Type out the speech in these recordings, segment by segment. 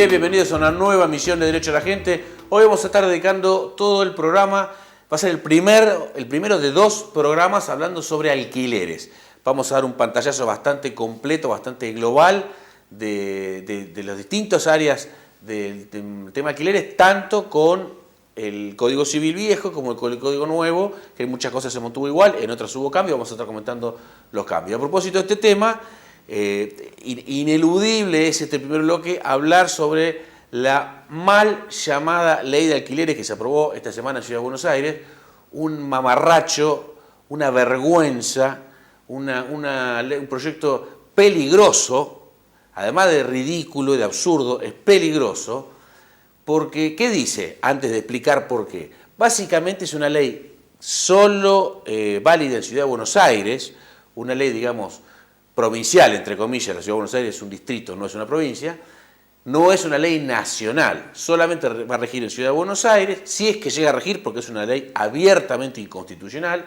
bien, bienvenidos a una nueva emisión de Derecho a la Gente. Hoy vamos a estar dedicando todo el programa, va a ser el primero de dos programas hablando sobre alquileres. Vamos a dar un pantallazo bastante completo, bastante global de las distintas áreas del tema alquileres, tanto con el Código Civil viejo como el Código nuevo, que en muchas cosas se mantuvo igual, en otras hubo cambios, vamos a estar comentando los cambios. A propósito de este tema, ineludible es este primer bloque hablar sobre la mal llamada ley de alquileres que se aprobó esta semana en Ciudad de Buenos Aires, un mamarracho, una vergüenza, un proyecto peligroso, además de ridículo y de absurdo, es peligroso, porque, ¿qué dice? Antes de explicar por qué. Básicamente es una ley solo válida en Ciudad de Buenos Aires, una ley, digamos, provincial, entre comillas. La Ciudad de Buenos Aires es un distrito, no es una provincia. No es una ley nacional, solamente va a regir en Ciudad de Buenos Aires, si es que llega a regir, porque es una ley abiertamente inconstitucional,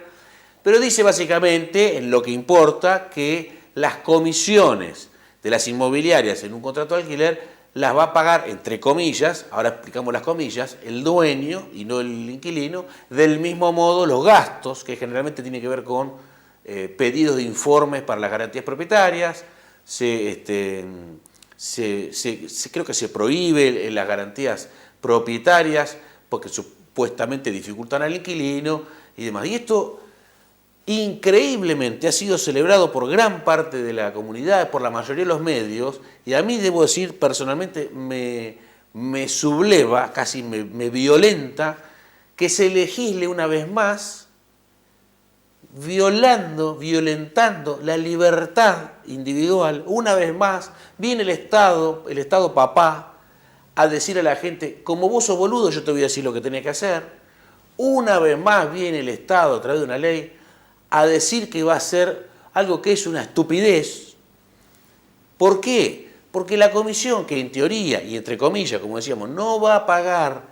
pero dice básicamente, en lo que importa, que las comisiones de las inmobiliarias en un contrato de alquiler las va a pagar, entre comillas, ahora explicamos las comillas, el dueño y no el inquilino, del mismo modo los gastos, que generalmente tiene que ver con pedidos de informes para las garantías propietarias, creo que se prohíbe las garantías propietarias porque supuestamente dificultan al inquilino y demás. Y esto increíblemente ha sido celebrado por gran parte de la comunidad, por la mayoría de los medios, y a mí, debo decir, personalmente me subleva, casi me violenta, que se legisle una vez más violentando la libertad individual. Una vez más viene el Estado papá, a decir a la gente, como vos sos boludo, yo te voy a decir lo que tenés que hacer. Una vez más viene el Estado a través de una ley a decir que va a hacer algo que es una estupidez. ¿Por qué? Porque la comisión, que en teoría, y entre comillas, como decíamos, no va a pagar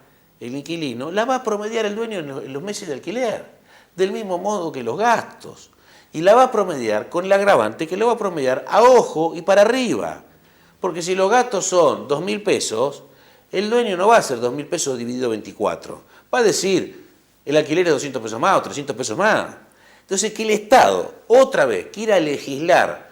el inquilino, la va a promediar el dueño en los meses de alquiler, del mismo modo que los gastos. Y la va a promediar con el agravante que lo va a promediar a ojo y para arriba. Porque si los gastos son 2.000 pesos, el dueño no va a hacer 2.000 pesos dividido 24. Va a decir, el alquiler es 200 pesos más o 300 pesos más. Entonces, que el Estado, otra vez, quiera legislar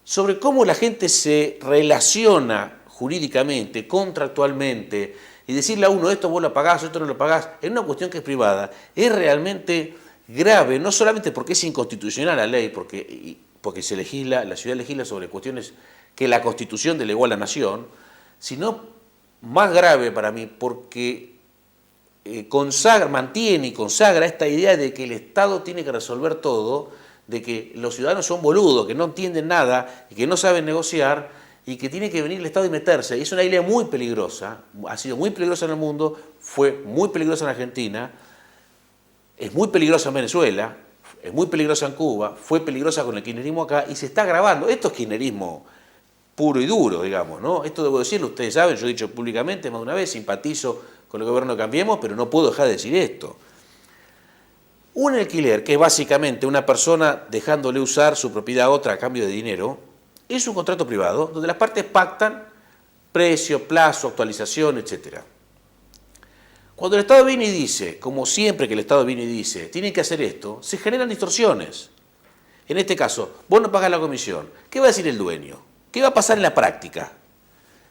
sobre cómo la gente se relaciona jurídicamente, contractualmente, y decirle a uno, esto vos lo pagás, esto no lo pagás, en una cuestión que es privada, es realmente grave, no solamente porque es inconstitucional la ley, porque la ciudad legisla sobre cuestiones que la Constitución delegó a la Nación, sino más grave para mí porque mantiene y consagra esta idea de que el Estado tiene que resolver todo, de que los ciudadanos son boludos, que no entienden nada y que no saben negociar y que tiene que venir el Estado y meterse. Y es una idea muy peligrosa, ha sido muy peligrosa en el mundo, fue muy peligrosa en Argentina, es muy peligrosa en Venezuela, es muy peligrosa en Cuba, fue peligrosa con el kirchnerismo acá y se está agravando. Esto es kirchnerismo puro y duro, digamos, ¿no? Esto debo decirlo, ustedes saben, yo he dicho públicamente más de una vez, simpatizo con el gobierno de Cambiemos, pero no puedo dejar de decir esto. Un alquiler, que es básicamente una persona dejándole usar su propiedad a otra a cambio de dinero, es un contrato privado donde las partes pactan precio, plazo, actualización, etc. Cuando el Estado viene y dice, como siempre que el Estado viene y dice, tienen que hacer esto, se generan distorsiones. En este caso, vos no pagás la comisión. ¿Qué va a decir el dueño? ¿Qué va a pasar en la práctica?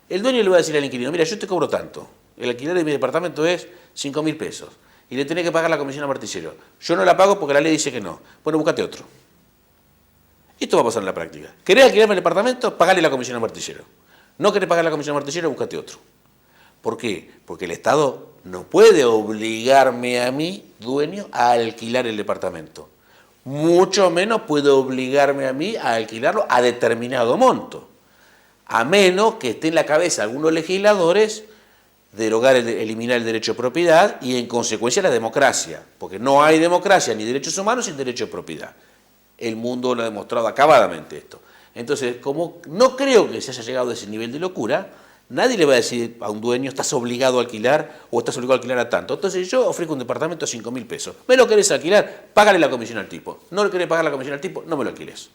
El dueño le va a decir al inquilino, mira, yo te cobro tanto. El alquiler de mi departamento es 5.000 pesos. Y le tenés que pagar la comisión al martillero. Yo no la pago porque la ley dice que no. Bueno, búscate otro. Esto va a pasar en la práctica. ¿Querés alquilarme el departamento? Pagale la comisión al martillero. ¿No querés pagar la comisión al martillero? Búscate otro. ¿Por qué? Porque el Estado no puede obligarme a mí, dueño, a alquilar el departamento. Mucho menos puede obligarme a mí a alquilarlo a determinado monto. A menos que esté en la cabeza algunos legisladores eliminar el derecho de propiedad y en consecuencia la democracia. Porque no hay democracia ni derechos humanos sin derecho de propiedad. El mundo lo ha demostrado acabadamente esto. Entonces, como no creo que se haya llegado a ese nivel de locura, nadie le va a decir a un dueño, estás obligado a alquilar o estás obligado a alquilar a tanto. Entonces yo ofrezco un departamento a 5.000 pesos. ¿Me lo querés alquilar? Págale la comisión al tipo. ¿No le querés pagar la comisión al tipo? No me lo alquiles.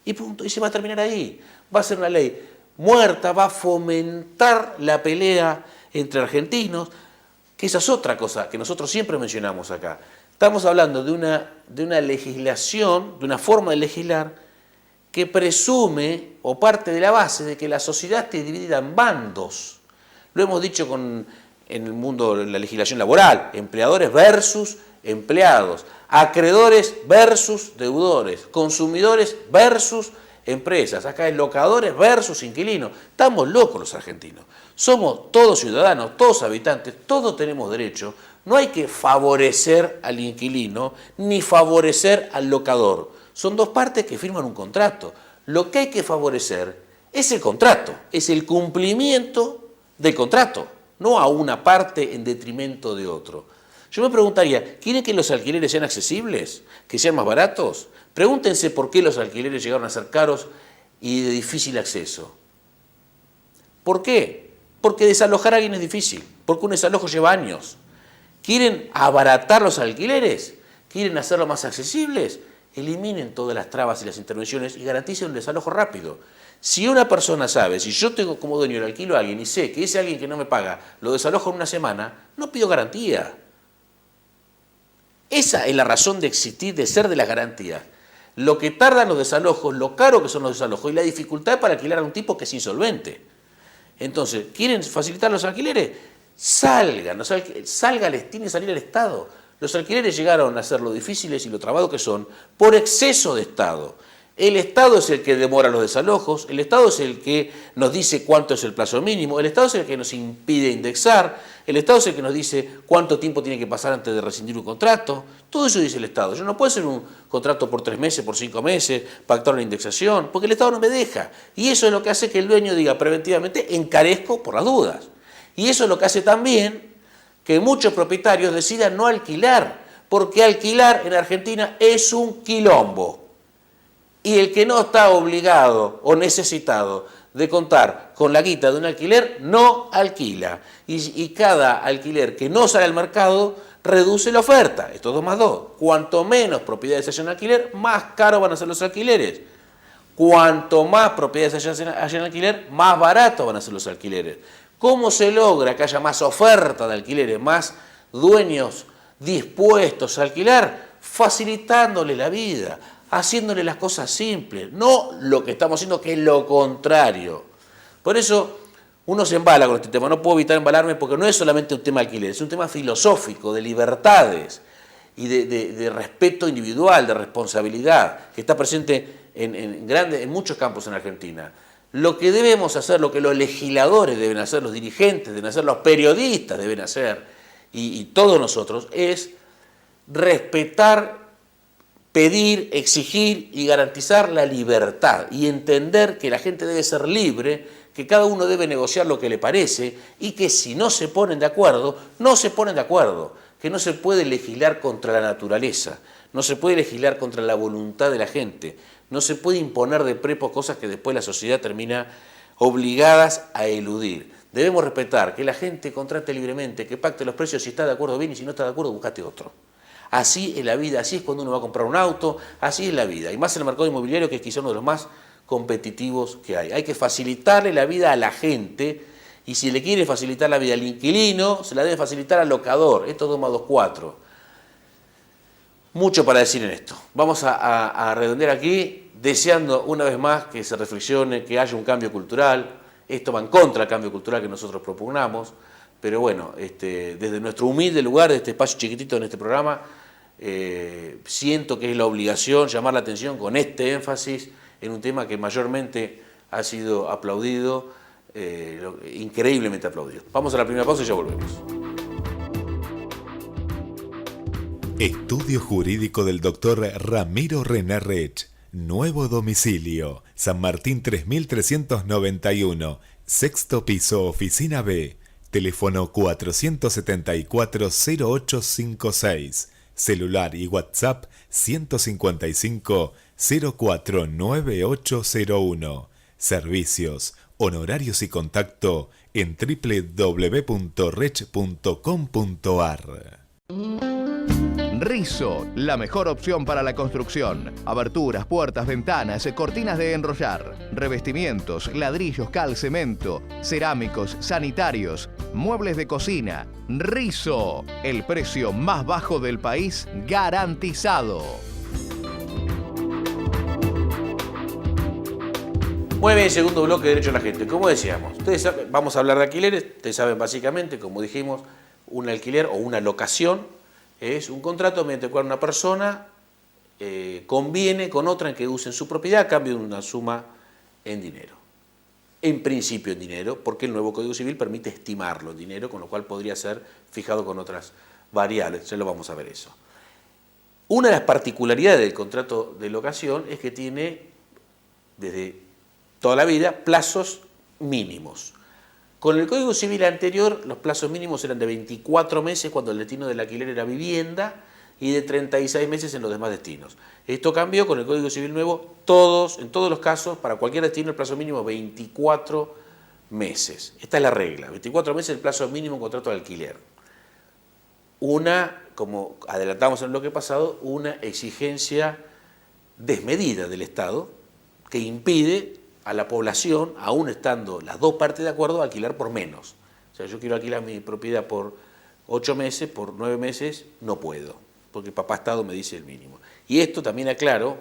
Y punto. Y se va a terminar ahí. Va a ser una ley muerta, va a fomentar la pelea entre argentinos, que esa es otra cosa que nosotros siempre mencionamos acá. Estamos hablando de una legislación, de una forma de legislar que presume o parte de la base de que la sociedad esté dividida en bandos. Lo hemos dicho en el mundo de la legislación laboral, empleadores versus empleados, acreedores versus deudores, consumidores versus empresas, acá es locadores versus inquilinos. Estamos locos los argentinos. Somos todos ciudadanos, todos habitantes, todos tenemos derecho. No hay que favorecer al inquilino ni favorecer al locador. Son dos partes que firman un contrato. Lo que hay que favorecer es el contrato, es el cumplimiento del contrato, no a una parte en detrimento de otro. Yo me preguntaría, ¿quieren que los alquileres sean accesibles? ¿Que sean más baratos? Pregúntense por qué los alquileres llegaron a ser caros y de difícil acceso. ¿Por qué? Porque desalojar a alguien es difícil, porque un desalojo lleva años. ¿Quieren abaratar los alquileres? ¿Quieren hacerlos más accesibles? Eliminen todas las trabas y las intervenciones y garanticen un desalojo rápido. Si una persona sabe, si yo tengo como dueño el alquilo a alguien y sé que ese alguien que no me paga lo desalojo en una semana, no pido garantía. Esa es la razón de existir, de ser de las garantías. Lo que tardan los desalojos, lo caro que son los desalojos y la dificultad para alquilar a un tipo que es insolvente. Entonces, ¿quieren facilitar los alquileres? Salgan, les tiene que salir el Estado. Los alquileres llegaron a ser lo difíciles y lo trabado que son por exceso de Estado. El Estado es el que demora los desalojos, el Estado es el que nos dice cuánto es el plazo mínimo, el Estado es el que nos impide indexar, el Estado es el que nos dice cuánto tiempo tiene que pasar antes de rescindir un contrato. Todo eso dice el Estado. Yo no puedo hacer un contrato por 3 meses, por 5 meses, pactar una indexación, porque el Estado no me deja. Y eso es lo que hace que el dueño diga preventivamente encarezco por las dudas. Y eso es lo que hace también que muchos propietarios decidan no alquilar, porque alquilar en Argentina es un quilombo. Y el que no está obligado o necesitado de contar con la guita de un alquiler, no alquila. Y cada alquiler que no sale al mercado reduce la oferta. Esto es 2 más 2. Cuanto menos propiedades haya en alquiler, más caros van a ser los alquileres. Cuanto más propiedades haya en alquiler, más baratos van a ser los alquileres. ¿Cómo se logra que haya más oferta de alquileres, más dueños dispuestos a alquilar? Facilitándole la vida, haciéndole las cosas simples, no lo que estamos haciendo, que es lo contrario. Por eso uno se embala con este tema, no puedo evitar embalarme porque no es solamente un tema de alquiler, es un tema filosófico, de libertades y de respeto individual, de responsabilidad, que está presente en muchos campos en Argentina. Lo que debemos hacer, lo que los legisladores deben hacer, los dirigentes deben hacer, los periodistas deben hacer, y todos nosotros, es respetar, pedir, exigir y garantizar la libertad y entender que la gente debe ser libre, que cada uno debe negociar lo que le parece y que si no se ponen de acuerdo, no se ponen de acuerdo, que no se puede legislar contra la naturaleza, no se puede legislar contra la voluntad de la gente, no se puede imponer de prepo cosas que después la sociedad termina obligadas a eludir. Debemos respetar que la gente contrate libremente, que pacte los precios, si está de acuerdo bien y si no está de acuerdo, buscate otro. Así es la vida, así es cuando uno va a comprar un auto, así es la vida. Y más en el mercado inmobiliario, que es quizá uno de los más competitivos que hay. Hay que facilitarle la vida a la gente y si le quiere facilitar la vida al inquilino, se la debe facilitar al locador. Esto es 2 más 2, 4. Mucho para decir en esto. Vamos a redondear aquí, deseando una vez más que se reflexione, que haya un cambio cultural. Esto va en contra del cambio cultural que nosotros propugnamos, pero bueno, desde nuestro humilde lugar, de este espacio chiquitito en este programa, siento que es la obligación llamar la atención con este énfasis en un tema que mayormente ha sido aplaudido, increíblemente aplaudido. Vamos a la primera pausa y ya volvemos. Estudio Jurídico del Dr. Ramiro René Rech. Nuevo domicilio, San Martín 3391, sexto piso, oficina B. Teléfono 474-0856. Celular y WhatsApp 155-049801. Servicios, honorarios y contacto en www.rech.com.ar. Rizo, la mejor opción para la construcción. Aberturas, puertas, ventanas, cortinas de enrollar, revestimientos, ladrillos, cal, cemento, cerámicos, sanitarios, muebles de cocina. Rizo, el precio más bajo del país garantizado. Muy bien, segundo bloque de Derecho a la Gente. Como decíamos, ustedes saben, vamos a hablar de alquileres. Ustedes saben básicamente, como dijimos, un alquiler o una locación es un contrato mediante el cual una persona conviene con otra en que usen su propiedad a cambio de una suma en dinero. En principio en dinero, porque el nuevo Código Civil permite estimarlo en dinero, con lo cual podría ser fijado con otras variables. Ya lo vamos a ver eso. Una de las particularidades del contrato de locación es que tiene, desde toda la vida, plazos mínimos. Con el Código Civil anterior, los plazos mínimos eran de 24 meses cuando el destino del alquiler era vivienda y de 36 meses en los demás destinos. Esto cambió con el Código Civil nuevo, en todos los casos, para cualquier destino el plazo mínimo es 24 meses. Esta es la regla, 24 meses el plazo mínimo en contrato de alquiler. Como adelantamos en el bloque pasado, una exigencia desmedida del Estado que impide a la población, aún estando las dos partes de acuerdo, alquilar por menos. O sea, yo quiero alquilar mi propiedad por 8 meses, por 9 meses, no puedo, porque papá Estado me dice el mínimo. Y esto también, aclaro,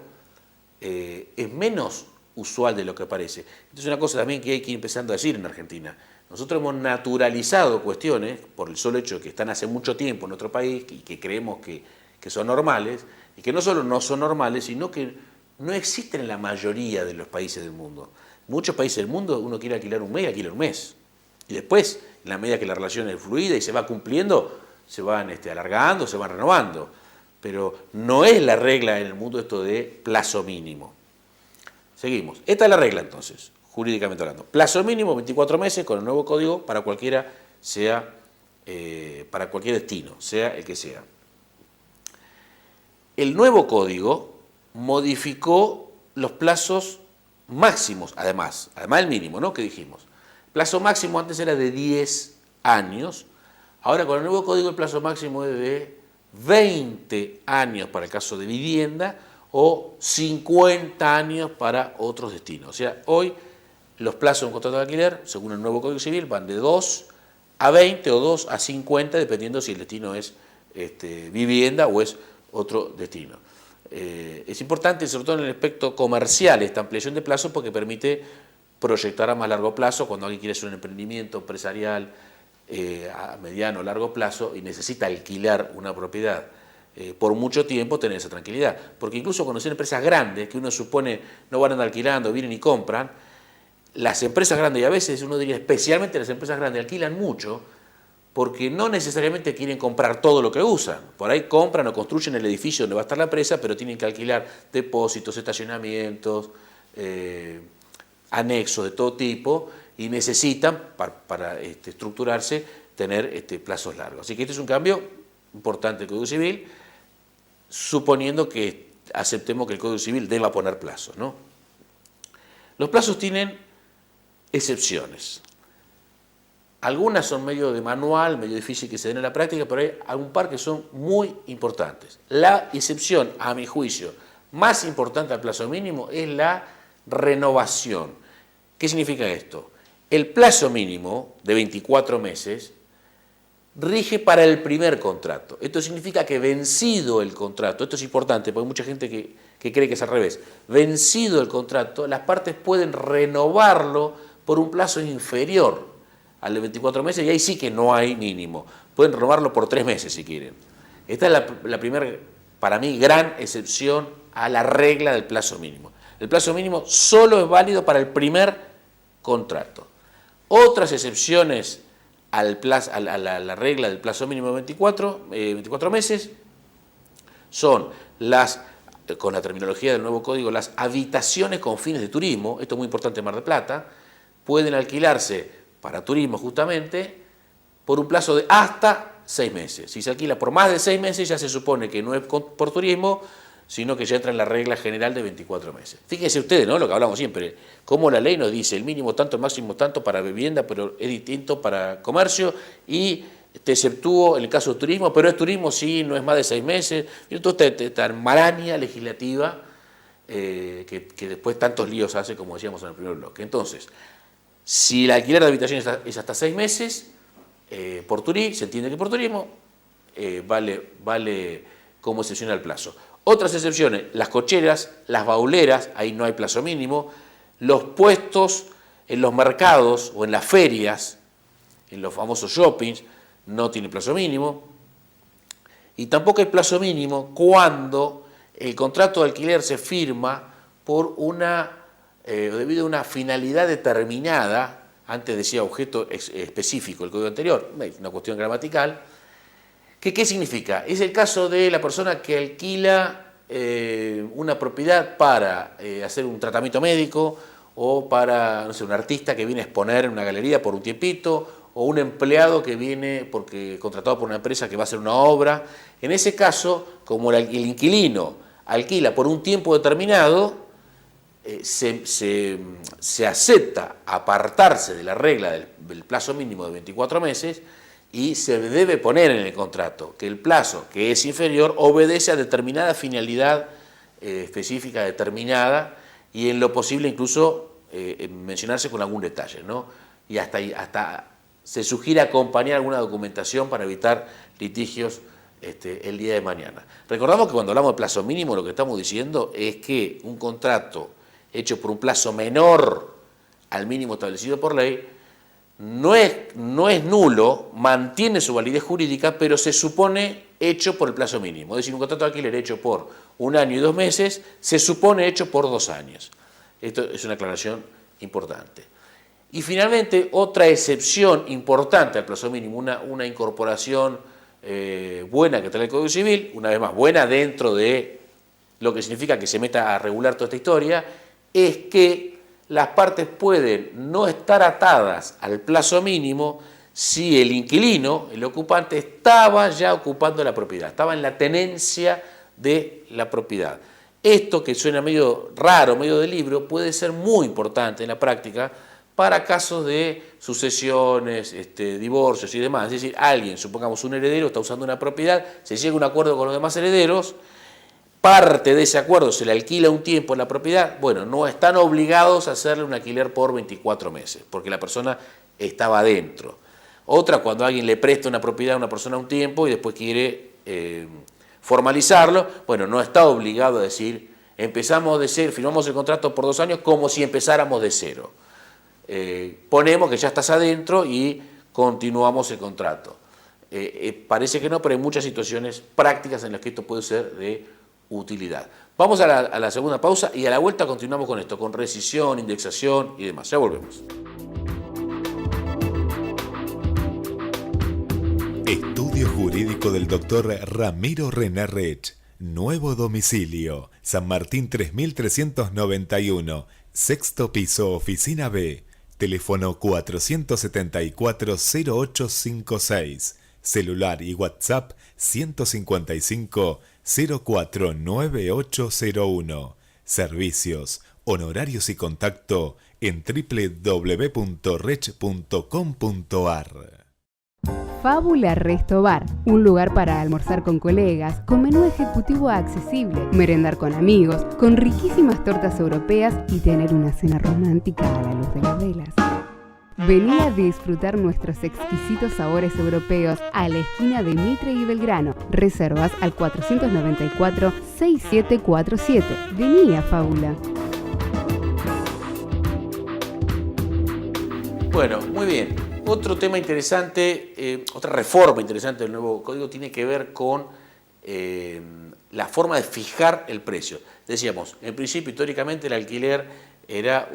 es menos usual de lo que parece. Esto es una cosa también que hay que ir empezando a decir en Argentina. Nosotros hemos naturalizado cuestiones, por el solo hecho de que están hace mucho tiempo en nuestro país y que creemos que son normales, y que no solo no son normales, sino que no existen en la mayoría de los países del mundo. En muchos países del mundo uno quiere alquilar un mes, alquila un mes. Y después, en la medida que la relación es fluida y se va cumpliendo, se van alargando, se van renovando. Pero no es la regla en el mundo esto de plazo mínimo. Seguimos. Esta es la regla entonces, jurídicamente hablando. Plazo mínimo, 24 meses con el nuevo código para cualquiera para cualquier destino, sea el que sea. El nuevo código modificó los plazos máximos, además del mínimo, ¿no? Que dijimos. El plazo máximo antes era de 10 años, ahora con el nuevo código el plazo máximo es de 20 años para el caso de vivienda o 50 años para otros destinos. O sea, hoy los plazos de un contrato de alquiler, según el nuevo Código Civil, van de 2 a 20 o 2 a 50, dependiendo si el destino es vivienda o es otro destino. Es importante, sobre todo en el aspecto comercial, esta ampliación de plazo porque permite proyectar a más largo plazo cuando alguien quiere hacer un emprendimiento empresarial a mediano o largo plazo y necesita alquilar una propiedad por mucho tiempo, tener esa tranquilidad. Porque incluso cuando son empresas grandes, que uno supone no van a andar alquilando, vienen y compran, las empresas grandes, y a veces uno diría especialmente las empresas grandes, alquilan mucho porque no necesariamente quieren comprar todo lo que usan. Por ahí compran o construyen el edificio donde va a estar la empresa, pero tienen que alquilar depósitos, estacionamientos, anexos de todo tipo, y necesitan, para estructurarse, tener plazos largos. Así que este es un cambio importante del Código Civil, suponiendo que aceptemos que el Código Civil deba poner plazos, ¿no? Los plazos tienen excepciones. Algunas son medio de manual, medio difícil que se den en la práctica, pero hay un par que son muy importantes. La excepción, a mi juicio, más importante al plazo mínimo es la renovación. ¿Qué significa esto? El plazo mínimo de 24 meses rige para el primer contrato. Esto significa que vencido el contrato, esto es importante porque hay mucha gente que cree que es al revés, vencido el contrato, las partes pueden renovarlo por un plazo inferior al de 24 meses y ahí sí que no hay mínimo. Pueden renovarlo por 3 meses si quieren. Esta es la primera, para mí, gran excepción a la regla del plazo mínimo. El plazo mínimo solo es válido para el primer contrato. Otras excepciones a la regla del plazo mínimo de 24 meses son con la terminología del nuevo código, las habitaciones con fines de turismo, esto es muy importante en Mar del Plata, pueden alquilarse para turismo justamente por un plazo de hasta 6 meses. Si se alquila por más de 6 meses ya se supone que no es por turismo, sino que ya entra en la regla general de 24 meses. Fíjense ustedes, ¿no? Lo que hablamos siempre, cómo la ley nos dice el mínimo tanto, el máximo tanto para vivienda, pero es distinto para comercio, y te exceptúo en el caso de turismo, pero es turismo sí, no es más de 6 meses. Y entonces esta maraña legislativa que después tantos líos hace, como decíamos en el primer bloque. Entonces, si el alquiler de habitaciones es hasta 6 meses, por turismo, se entiende que por turismo vale como excepción al plazo. Otras excepciones, las cocheras, las bauleras, ahí no hay plazo mínimo, los puestos en los mercados o en las ferias, en los famosos shoppings, no tiene plazo mínimo, y tampoco hay plazo mínimo cuando el contrato de alquiler se firma por debido a una finalidad determinada. Antes decía objeto específico, el código anterior, es una cuestión gramatical. ¿Qué significa? Es el caso de la persona que alquila una propiedad para hacer un tratamiento médico o para, no sé, un artista que viene a exponer en una galería por un tiempito, o un empleado que viene contratado por una empresa que va a hacer una obra. En ese caso, como el inquilino alquila por un tiempo determinado, se acepta apartarse de la regla del plazo mínimo de 24 meses y se debe poner en el contrato que el plazo que es inferior obedece a determinada finalidad específica determinada y en lo posible incluso mencionarse con algún detalle, ¿no? Y hasta se sugiere acompañar alguna documentación para evitar litigios el día de mañana. Recordamos que cuando hablamos de plazo mínimo lo que estamos diciendo es que un contrato hecho por un plazo menor al mínimo establecido por ley no es nulo, mantiene su validez jurídica, pero se supone hecho por el plazo mínimo. Es decir, un contrato de alquiler hecho por 1 año y 2 meses se supone hecho por 2 años. Esto es una aclaración importante. Y finalmente, otra excepción importante al plazo mínimo, una incorporación buena que trae el Código Civil, una vez más, buena dentro de lo que significa que se meta a regular toda esta historia, es que las partes pueden no estar atadas al plazo mínimo si el inquilino, el ocupante, estaba ya ocupando la propiedad, estaba en la tenencia de la propiedad. Esto, que suena medio raro, medio de libro, puede ser muy importante en la práctica para casos de sucesiones, divorcios y demás. Es decir, alguien, supongamos un heredero, está usando una propiedad, se llega a un acuerdo con los demás herederos, parte de ese acuerdo se le alquila un tiempo en la propiedad, bueno, no están obligados a hacerle un alquiler por 24 meses, porque la persona estaba adentro. Otra, cuando alguien le presta una propiedad a una persona un tiempo y después quiere formalizarlo, bueno, no está obligado a decir, empezamos de cero, firmamos el contrato por 2 años como si empezáramos de cero. Ponemos que ya estás adentro y continuamos el contrato. Parece que no, pero hay muchas situaciones prácticas en las que esto puede ser de utilidad. Vamos a la segunda pausa y a la vuelta continuamos con esto, con rescisión, indexación y demás. Ya volvemos. Estudio Jurídico del Dr. Ramiro Renarrech. Nuevo domicilio. San Martín 3391. Sexto piso, oficina B. Teléfono 474-0856. Celular y WhatsApp 155 049801. Servicios, honorarios y contacto en www.rech.com.ar. Fábula Resto Bar, un lugar para almorzar con colegas, con menú ejecutivo accesible, merendar con amigos, con riquísimas tortas europeas y tener una cena romántica a la luz de las velas. Vení a disfrutar nuestros exquisitos sabores europeos a la esquina de Mitre y Belgrano. Reservas al 494-6747. Vení a Fábula. Bueno, muy bien. Otro tema interesante, otra reforma interesante del nuevo código tiene que ver con la forma de fijar el precio. Decíamos, en principio, históricamente, el alquiler era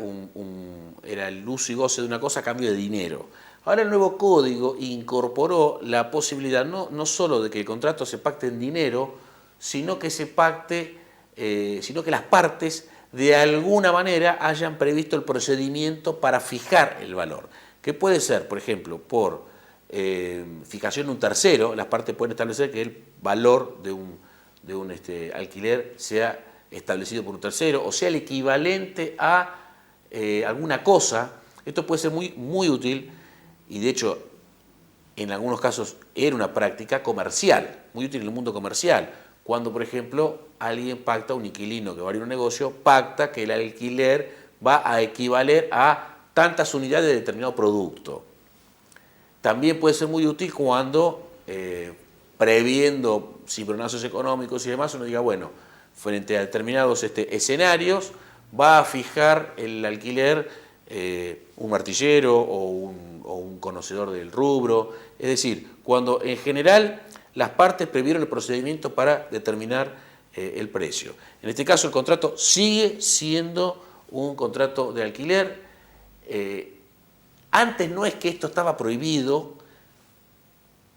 el uso y goce de una cosa a cambio de dinero. Ahora el nuevo código incorporó la posibilidad no solo de que el contrato se pacte en dinero, sino que sino que las partes de alguna manera hayan previsto el procedimiento para fijar el valor. Que puede ser, por ejemplo, por fijación de un tercero. Las partes pueden establecer que el valor de un alquiler sea establecido por un tercero, o sea, el equivalente a alguna cosa. Esto puede ser muy, muy útil, y de hecho en algunos casos era una práctica comercial, muy útil en el mundo comercial, cuando por ejemplo alguien pacta, un inquilino que va a abrir un negocio, pacta que el alquiler va a equivaler a tantas unidades de determinado producto. También puede ser muy útil cuando, previendo cibernazos económicos y demás, uno diga, bueno, frente a determinados escenarios, va a fijar el alquiler un martillero o un conocedor del rubro. Es decir, cuando en general las partes previeron el procedimiento para determinar el precio. En este caso el contrato sigue siendo un contrato de alquiler. Antes no es que esto estaba prohibido,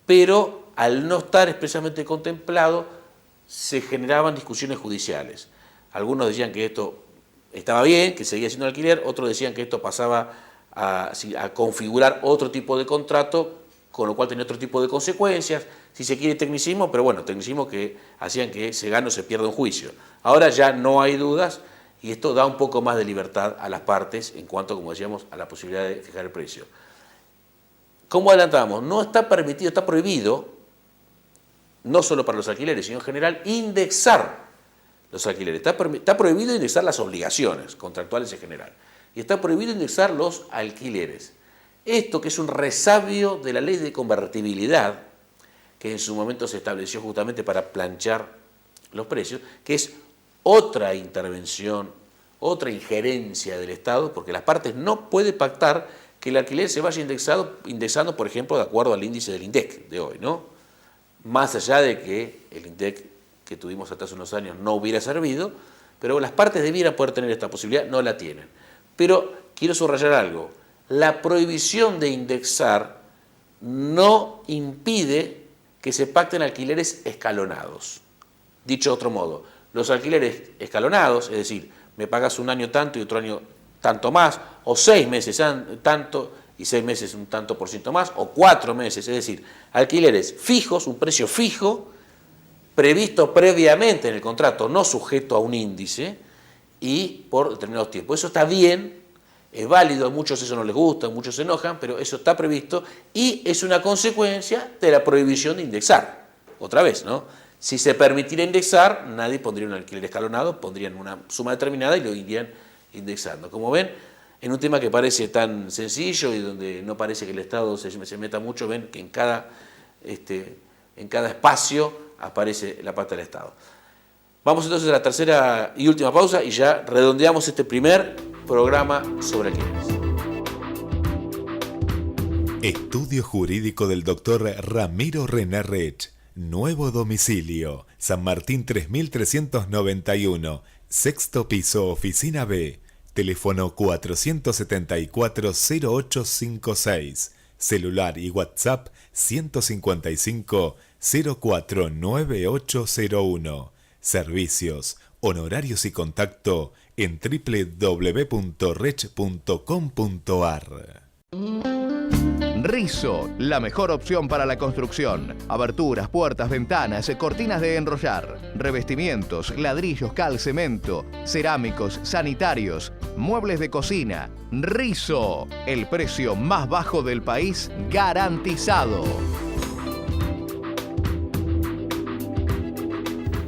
pero al no estar expresamente contemplado se generaban discusiones judiciales. Algunos decían que esto estaba bien, que seguía siendo alquiler, otros decían que esto pasaba a configurar otro tipo de contrato, con lo cual tenía otro tipo de consecuencias, si se quiere tecnicismo, pero bueno, tecnicismo que hacían que se gane o se pierda un juicio. Ahora ya no hay dudas y esto da un poco más de libertad a las partes en cuanto, como decíamos, a la posibilidad de fijar el precio. Como adelantamos, no está permitido, está prohibido, no solo para los alquileres, sino en general, indexar los alquileres. Está prohibido indexar las obligaciones contractuales en general. Y está prohibido indexar los alquileres. Esto que es un resabio de la ley de convertibilidad, que en su momento se estableció justamente para planchar los precios, que es otra intervención, otra injerencia del Estado, porque las partes no pueden pactar que el alquiler se vaya indexando, por ejemplo, de acuerdo al índice del INDEC de hoy, ¿no? Más allá de que el INDEC que tuvimos hasta hace unos años no hubiera servido, pero las partes debieran poder tener esta posibilidad, no la tienen. Pero quiero subrayar algo, la prohibición de indexar no impide que se pacten alquileres escalonados. Dicho de otro modo, los alquileres escalonados, es decir, me pagas un año tanto y otro año tanto más, o 6 meses tanto y 6 meses un tanto por ciento más, o 4 meses, es decir, alquileres fijos, un precio fijo, previsto previamente en el contrato, no sujeto a un índice, y por determinados tiempos. Eso está bien, es válido, a muchos eso no les gusta, a muchos se enojan, pero eso está previsto y es una consecuencia de la prohibición de indexar. Otra vez, ¿no? Si se permitiera indexar, nadie pondría un alquiler escalonado, pondrían una suma determinada y lo irían indexando. Como ven, en un tema que parece tan sencillo y donde no parece que el Estado se meta mucho, ven que en cada espacio aparece la pata del Estado. Vamos entonces a la tercera y última pausa y ya redondeamos este primer programa sobre alquileres. Estudio Jurídico del Dr. Ramiro Renarrech. Nuevo domicilio, San Martín 3391, sexto piso, oficina B, teléfono 474-0856, celular y WhatsApp 155 049801, servicios, honorarios y contacto en www.rech.com.ar. Rizo, la mejor opción para la construcción. Aberturas, puertas, ventanas, cortinas de enrollar, revestimientos, ladrillos, cal, cemento, cerámicos, sanitarios, muebles de cocina. Rizo, el precio más bajo del país garantizado.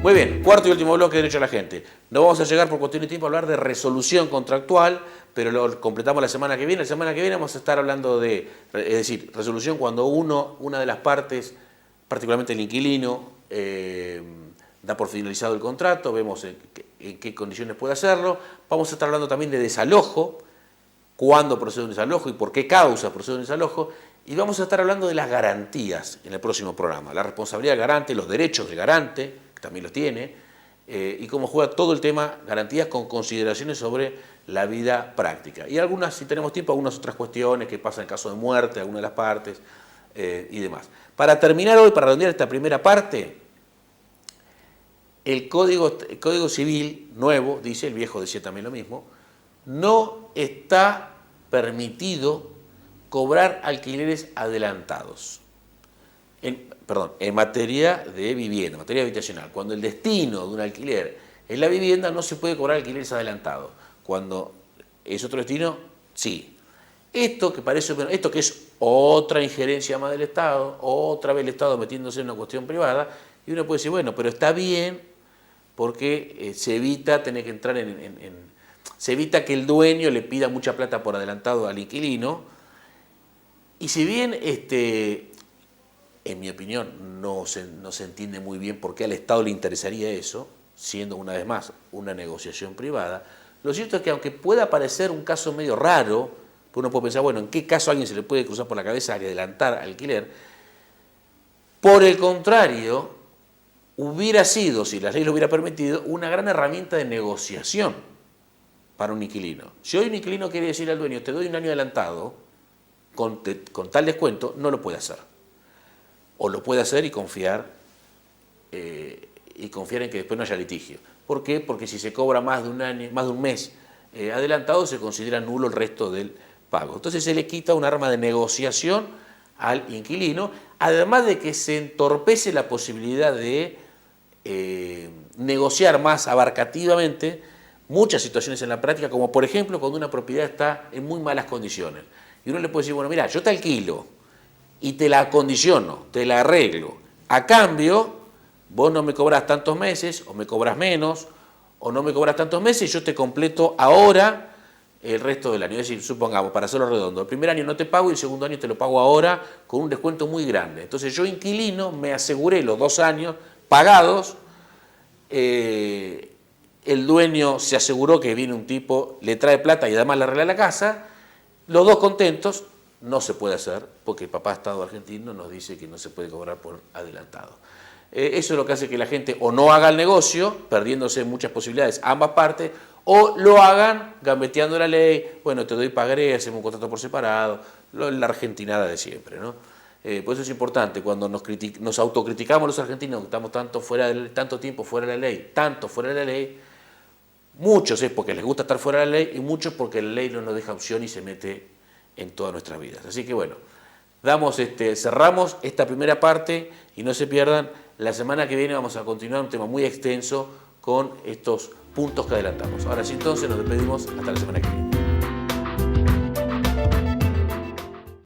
Muy bien, cuarto y último bloque de Derecho a la Gente. No vamos a llegar por cuestión de tiempo a hablar de resolución contractual, pero lo completamos la semana que viene. La semana que viene vamos a estar hablando de, es decir, resolución cuando una de las partes, particularmente el inquilino, da por finalizado el contrato, vemos en qué condiciones puede hacerlo. Vamos a estar hablando también de desalojo, cuándo procede un desalojo y por qué causa procede un desalojo. Y vamos a estar hablando de las garantías en el próximo programa. La responsabilidad del garante, los derechos del garante, que también los tiene, y cómo juega todo el tema garantías con consideraciones sobre la vida práctica. Y algunas, si tenemos tiempo, algunas otras cuestiones que pasan en caso de muerte de alguna de las partes y demás. Para terminar hoy, para redondear esta primera parte, el Código Civil nuevo, dice, el viejo decía también lo mismo, no está permitido cobrar alquileres adelantados. En materia de vivienda, en materia habitacional. Cuando el destino de un alquiler es la vivienda, no se puede cobrar alquileres adelantados. Cuando es otro destino, sí. Esto que es otra injerencia más del Estado, otra vez el Estado metiéndose en una cuestión privada, y uno puede decir, bueno, pero está bien porque se evita tener que entrar se evita que el dueño le pida mucha plata por adelantado al inquilino, y si bien, en mi opinión, no se entiende muy bien por qué al Estado le interesaría eso, siendo una vez más una negociación privada, lo cierto es que aunque pueda parecer un caso medio raro, uno puede pensar, bueno, ¿en qué caso a alguien se le puede cruzar por la cabeza adelantar alquiler? Por el contrario, hubiera sido, si la ley lo hubiera permitido, una gran herramienta de negociación para un inquilino. Si hoy un inquilino quiere decirle al dueño, te doy un año adelantado, con tal descuento, no lo puede hacer. O lo puede hacer y confiar en que después no haya litigio. ¿Por qué? Porque si se cobra más de un mes adelantado, se considera nulo el resto del pago. Entonces se le quita un arma de negociación al inquilino, además de que se entorpece la posibilidad de negociar más abarcativamente muchas situaciones en la práctica, como por ejemplo cuando una propiedad está en muy malas condiciones. Y uno le puede decir, bueno, mira, yo te alquilo y te la acondiciono, te la arreglo. A cambio, vos no me cobras tantos meses, o me cobras menos, o no me cobras tantos meses, y yo te completo ahora el resto del año. Es decir, supongamos, para hacerlo redondo, el primer año no te pago y el segundo año te lo pago ahora con un descuento muy grande. Entonces yo, inquilino, me aseguré los 2 años pagados, el dueño se aseguró que viene un tipo, le trae plata y además le arregla la casa, los dos contentos. No se puede hacer porque el papá Estado argentino nos dice que no se puede cobrar por adelantado. Eso es lo que hace que la gente o no haga el negocio, perdiéndose muchas posibilidades ambas partes, o lo hagan gambeteando la ley, bueno, te doy pagaré, hacemos un contrato por separado, la argentinada de siempre, ¿no? Por eso es importante, cuando nos autocriticamos los argentinos, que estamos tanto tiempo fuera de la ley, tanto fuera de la ley, muchos es porque les gusta estar fuera de la ley y muchos porque la ley no nos deja opción y se mete en todas nuestras vidas. Así que bueno, cerramos esta primera parte y no se pierdan, la semana que viene vamos a continuar un tema muy extenso con estos puntos que adelantamos. Ahora sí, entonces nos despedimos hasta la semana que viene.